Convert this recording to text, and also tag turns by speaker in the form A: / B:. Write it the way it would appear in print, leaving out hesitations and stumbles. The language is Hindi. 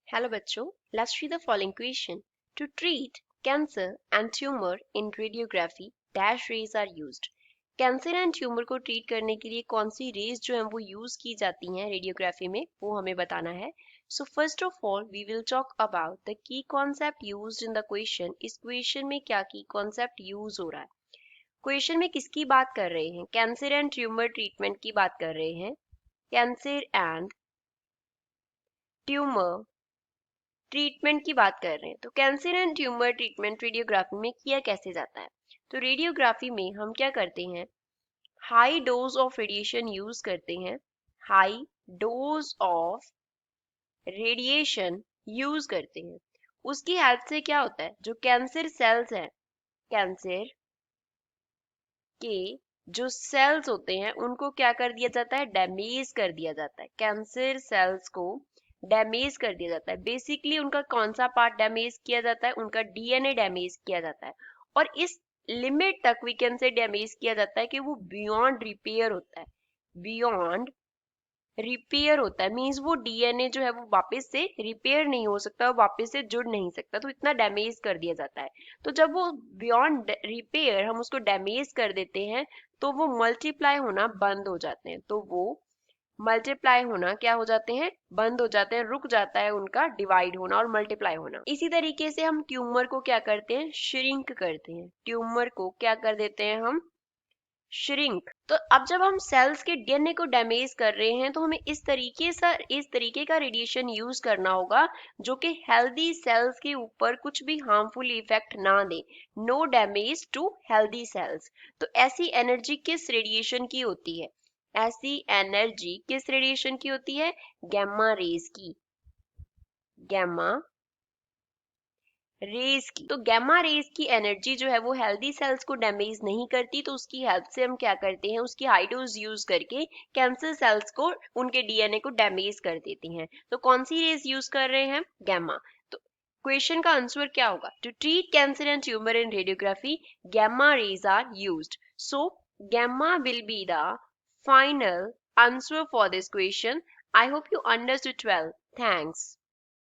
A: Hello बच्चों, let's read the following question. To treat cancer and tumor in radiography, dash rays are used. Cancer and tumour को ट्रीट करने के लिए कौन सी रेज जो है वो यूज की जाती हैं रेडियोग्राफी में, वो हमें बताना है. So first of all we will talk about the key concept used in the question. इस क्वेश्चन में क्या की कॉन्सेप्ट यूज हो रहा है. क्वेश्चन में किसकी बात कर रहे हैं? कैंसर एंड ट्यूमर ट्रीटमेंट की बात कर रहे हैं. कैंसर एंड ट्यूमर ट्रीटमेंट की बात कर रहे हैं. तो cancer and tumour treatment radiography में किया कैसे जाता है? तो रेडियोग्राफी में हम क्या करते हैं, high dose of radiation use करते हैं. High dose of radiation use करते हैं. उसकी हेल्प से क्या होता है, जो कैंसर सेल्स हैं, कैंसर के जो सेल्स होते हैं उनको क्या कर दिया जाता है, डैमेज कर दिया जाता है. कैंसर सेल्स को डैमेज कर दिया जाता है. बेसिकली उनका कौन सा पार्ट डैमेज किया जाता है, उनका डीएनए डैमेज किया जाता है. और इस लिमिट तक वी कैन से डैमेज किया जाता है कि वो बियॉन्ड रिपेयर होता है. बियॉन्ड रिपेयर होता है मीन्स वो डीएनए जो है वो वापस से रिपेयर नहीं हो सकता, वापस से जुड़ नहीं सकता. तो इतना डैमेज कर दिया जाता है. तो जब वो बियॉन्ड रिपेयर हम उसको डैमेज कर देते हैं तो वो मल्टीप्लाई होना बंद हो जाते हैं. तो वो मल्टीप्लाई होना क्या हो जाते हैं, बंद हो जाते हैं, रुक जाता है उनका डिवाइड होना और मल्टीप्लाई होना. इसी तरीके से हम ट्यूमर को क्या करते हैं, श्रिंक करते हैं. ट्यूमर को क्या कर देते हैं हम, श्रिंक. तो अब जब हम सेल्स के डीएनए को डैमेज कर रहे हैं तो हमें इस तरीके का रेडिएशन यूज करना होगा जो कि हेल्दी सेल्स के ऊपर कुछ भी हार्मफुल इफेक्ट ना दे. No damage to healthy cells. तो ऐसी एनर्जी किस रेडिएशन की होती है, ऐसी एनर्जी किस रेडिएशन की होती है, गैमा रेज की. गैमा रेज की. तो गैमा रेज की एनर्जी जो है वो हेल्दी सेल्स को डैमेज नहीं करती. तो उसकी हेल्प से हम क्या करते हैं, उसकी हाई डोज यूज करके कैंसर सेल्स को, उनके डीएनए को डैमेज कर देती हैं. तो कौन सी रेज यूज कर रहे हैं, गैमा. तो क्वेश्चन का आंसर क्या होगा, to treat cancer and tumour in radiography gamma rays are used. So gamma will be the final answer for this question. I hope you understood well. Thanks.